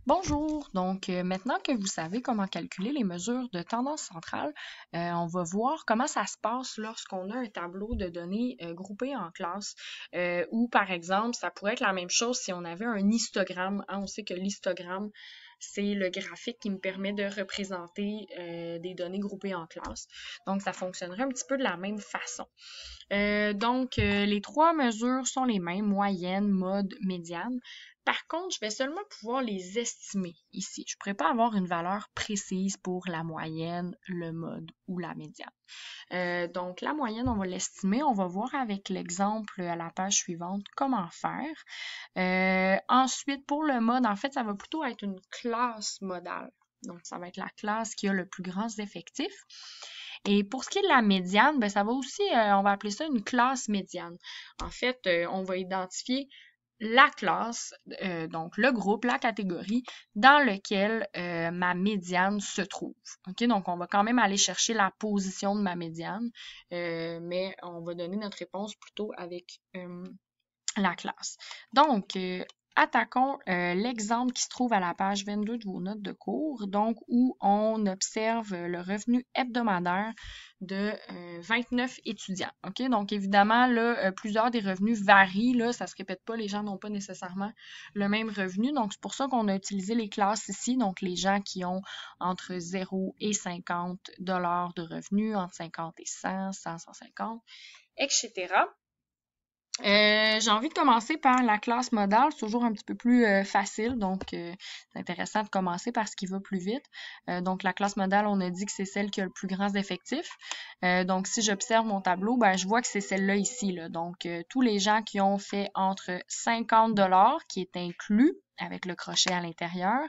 Bonjour, donc maintenant que vous savez comment calculer les mesures de tendance centrale, on va voir comment ça se passe lorsqu'on a un tableau de données groupé en classes ou par exemple, ça pourrait être la même chose si on avait un histogramme. Hein, on sait que l'histogramme, c'est le graphique qui me permet de représenter des données groupées en classes. Donc, ça fonctionnerait un petit peu de la même façon. Les trois mesures sont les mêmes, moyenne, mode, médiane. Par contre, je vais seulement pouvoir les estimer ici. Je ne pourrais pas avoir une valeur précise pour la moyenne, le mode ou la médiane. Donc, la moyenne, on va l'estimer. On va voir avec l'exemple à la page suivante comment faire. Ensuite, pour le mode, en fait, ça va plutôt être une classe modale. Donc, ça va être la classe qui a le plus grand effectif. Et pour ce qui est de la médiane, ben ça va aussi, on va appeler ça une classe médiane. En fait, on va identifier la classe, donc le groupe, la catégorie dans lequel ma médiane se trouve. OK? Donc, on va quand même aller chercher la position de ma médiane, mais on va donner notre réponse plutôt avec la classe. Donc, attaquons l'exemple qui se trouve à la page 22 de vos notes de cours, donc où on observe le revenu hebdomadaire de 29 étudiants. OK? Donc, évidemment, là, plusieurs des revenus varient, là, ça se répète pas, les gens n'ont pas nécessairement le même revenu. Donc, c'est pour ça qu'on a utilisé les classes ici, donc les gens qui ont entre 0 et 50 $ de revenus, entre 50 et 100, 100, 150, etc. J'ai envie de commencer par la classe modale, c'est toujours un petit peu plus facile, donc c'est intéressant de commencer par ce qui va plus vite. Donc la classe modale, on a dit que c'est celle qui a le plus grand effectif. Donc si j'observe mon tableau, ben, je vois que c'est celle-là ici. Là. Donc tous les gens qui ont fait entre 50 $ qui est inclus avec le crochet à l'intérieur,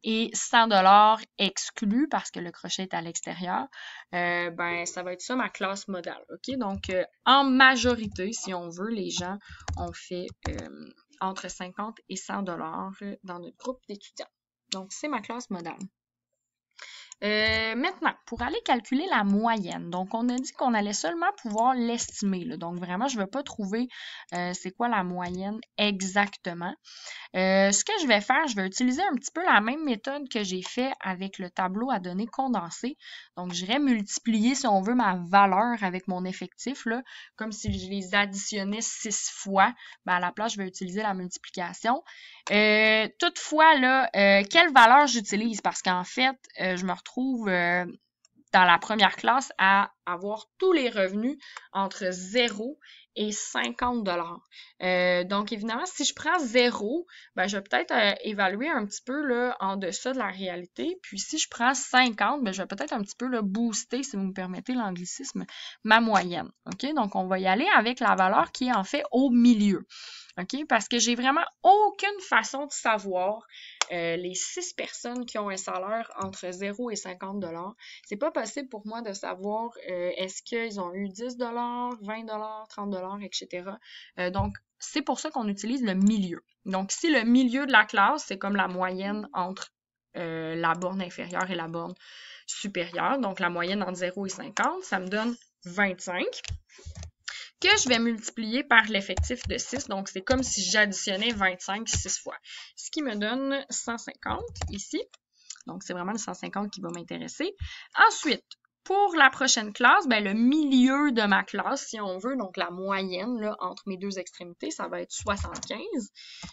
et 100 $ exclus parce que le crochet est à l'extérieur, ben ça va être ça ma classe modale. OK? Donc, en majorité, si on veut, les gens ont fait entre 50 et 100 $ dans notre groupe d'étudiants. Donc, c'est ma classe modale. Maintenant, pour aller calculer la moyenne, donc on a dit qu'on allait seulement pouvoir l'estimer. Donc vraiment, je ne vais pas trouver c'est quoi la moyenne exactement. Ce que je vais faire, je vais utiliser un petit peu la même méthode que j'ai fait avec le tableau à données condensées. Donc, j'irai multiplier, si on veut, ma valeur avec mon effectif, là, comme si je les additionnais 6 fois. Ben, à la place, je vais utiliser la multiplication. Toutefois, là, quelle valeur j'utilise? Parce qu'en fait, je me retrouve dans la première classe à avoir tous les revenus entre 0 et 50 $. Donc, évidemment, si je prends 0, ben, je vais peut-être évaluer un petit peu là, en deçà de la réalité. Puis, si je prends 50, ben, je vais peut-être un petit peu là, booster, si vous me permettez l'anglicisme, ma moyenne. OK? Donc, on va y aller avec la valeur qui est en fait au milieu. OK? Parce que j'ai vraiment aucune façon de savoir les 6 personnes qui ont un salaire entre 0 et 50 $. C'est pas possible pour moi de savoir est-ce qu'ils ont eu 10 $, 20 $, 30 $, etc. Donc, c'est pour ça qu'on utilise le milieu. Donc, si le milieu de la classe, c'est comme la moyenne entre la borne inférieure et la borne supérieure, donc la moyenne entre 0 et 50, ça me donne 25. Que je vais multiplier par l'effectif de 6. Donc, c'est comme si j'additionnais 25 6 fois. Ce qui me donne 150 ici. Donc, c'est vraiment le 150 qui va m'intéresser. Ensuite, pour la prochaine classe, ben, le milieu de ma classe, si on veut, donc la moyenne là, entre mes deux extrémités, ça va être 75.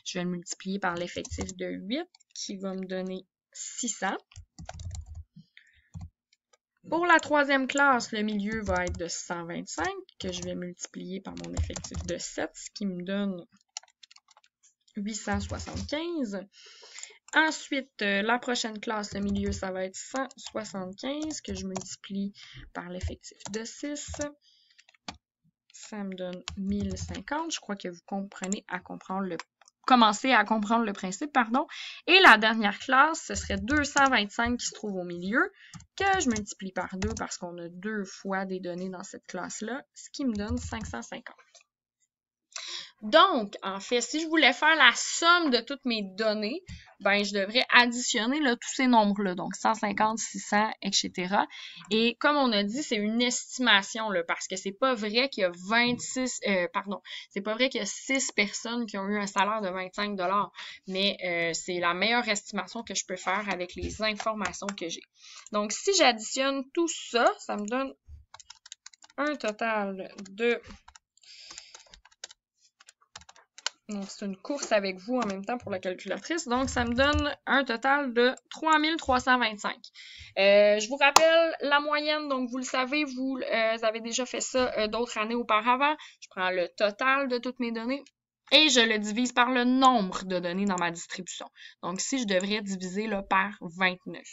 Je vais le multiplier par l'effectif de 8 qui va me donner 600. Pour la troisième classe, le milieu va être de 125, que je vais multiplier par mon effectif de 7, ce qui me donne 875. Ensuite, la prochaine classe, le milieu, ça va être 175, que je multiplie par l'effectif de 6. Ça me donne 1050. Je crois que vous comprenez commencer à comprendre le principe, pardon. Et la dernière classe, ce serait 225 qui se trouve au milieu, que je multiplie par 2 parce qu'on a 2 fois des données dans cette classe-là, ce qui me donne 550. Donc, en fait, si je voulais faire la somme de toutes mes données, ben, je devrais additionner là, tous ces nombres-là, donc 150, 600, etc. Et comme on a dit, c'est une estimation, là, parce que c'est pas vrai qu'il y a c'est pas vrai qu'il y a 6 personnes qui ont eu un salaire de 25 $, mais c'est la meilleure estimation que je peux faire avec les informations que j'ai. Donc, si j'additionne tout ça, ça me donne un total de... Donc, c'est une course avec vous en même temps pour la calculatrice. Donc, ça me donne un total de 3325. Je vous rappelle la moyenne. Donc, vous le savez, vous avez déjà fait ça d'autres années auparavant. Je prends le total de toutes mes données et je le divise par le nombre de données dans ma distribution. Donc, si je devrais diviser là, par 29.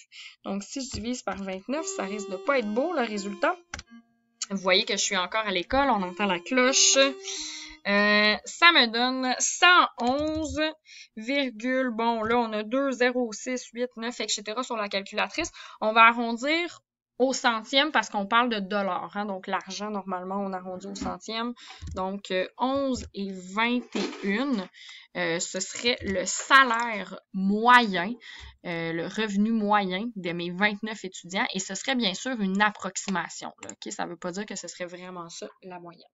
Donc, si je divise par 29, ça risque de pas être beau le résultat. Vous voyez que je suis encore à l'école. On entend la cloche. Ça me donne 111, bon, là, on a 2, 0, 6, 8, 9, etc. sur la calculatrice. On va arrondir au centième parce qu'on parle de dollars. Hein? Donc, l'argent, normalement, on arrondit au centième. Donc, 11 et 21, ce serait le salaire moyen, le revenu moyen de mes 29 étudiants. Et ce serait bien sûr une approximation. Là, okay? Ça ne veut pas dire que ce serait vraiment ça, la moyenne.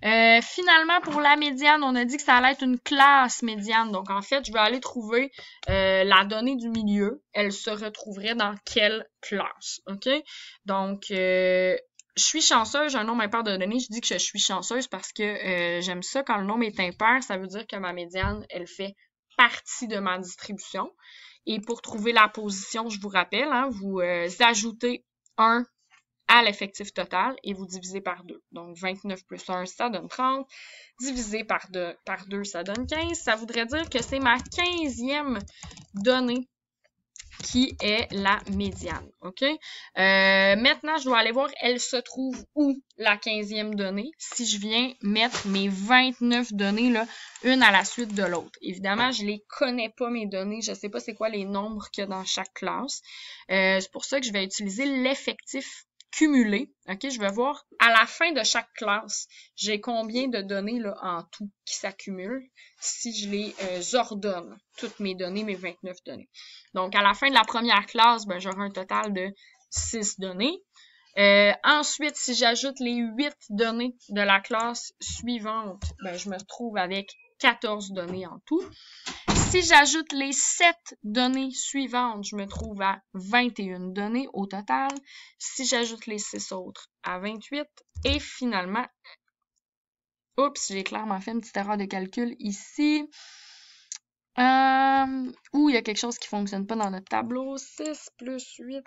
Finalement, pour la médiane, on a dit que ça allait être une classe médiane. Donc, en fait, je vais aller trouver la donnée du milieu. Elle se retrouverait dans quelle classe, OK? Donc, je suis chanceuse, j'ai un nombre impair de données. Je dis que je suis chanceuse parce que j'aime ça. Quand le nombre est impair, ça veut dire que ma médiane, elle fait partie de ma distribution. Et pour trouver la position, je vous rappelle, hein, vous ajoutez 1 à l'effectif total et vous divisez par 2. Donc, 29 plus 1, ça donne 30. Divisé par 2, ça donne 15. Ça voudrait dire que c'est ma 15e donnée qui est la médiane. OK? Maintenant, je dois aller voir, elle se trouve où, la 15e donnée, si je viens mettre mes 29 données, là, une à la suite de l'autre. Évidemment, je les connais pas, mes données. Je sais pas c'est quoi les nombres qu'il y a dans chaque classe. C'est pour ça que je vais utiliser l'effectif cumulé. OK, je vais voir à la fin de chaque classe, j'ai combien de données là, en tout qui s'accumulent si je les ordonne, toutes mes données, mes 29 données. Donc, à la fin de la première classe, ben, j'aurai un total de 6 données. Ensuite, si j'ajoute les 8 données de la classe suivante, ben, je me retrouve avec 14 données en tout. Si j'ajoute les 7 données suivantes, je me trouve à 21 données au total. Si j'ajoute les 6 autres, à 28. Et finalement, oups, j'ai clairement fait une petite erreur de calcul ici. Il y a quelque chose qui ne fonctionne pas dans notre tableau. 6 plus 8.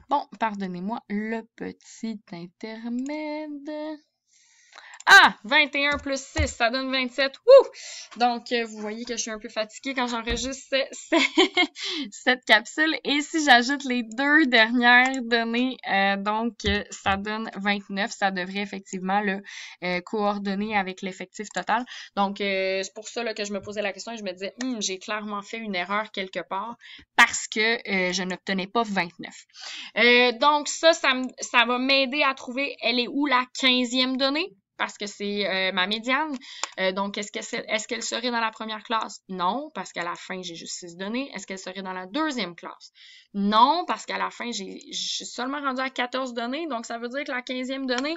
Bon, pardonnez-moi le petit intermède. Ah! 21 plus 6, ça donne 27. Wouh! Donc, vous voyez que je suis un peu fatiguée quand j'enregistre cette capsule. Et si j'ajoute les 2 dernières données, ça donne 29. Ça devrait effectivement le coordonner avec l'effectif total. Donc, c'est pour ça là, que je me posais la question et je me disais, j'ai clairement fait une erreur quelque part parce que je n'obtenais pas 29. Donc, ça va m'aider à trouver elle est où la 15e donnée. Parce que c'est ma médiane. Donc, est-ce qu'elle serait dans la première classe? Non, parce qu'à la fin, j'ai juste 6 données. Est-ce qu'elle serait dans la deuxième classe? Non, parce qu'à la fin, je suis seulement rendue à 14 données. Donc, ça veut dire que la 15e donnée,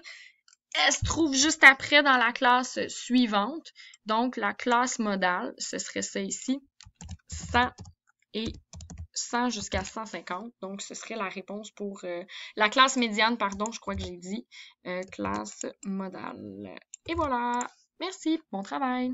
elle se trouve juste après dans la classe suivante. Donc, la classe modale, ce serait ça ici. 100 jusqu'à 150. Donc, ce serait la réponse pour la classe médiane, pardon, je crois que j'ai dit classe modale. Et voilà. Merci. Bon travail.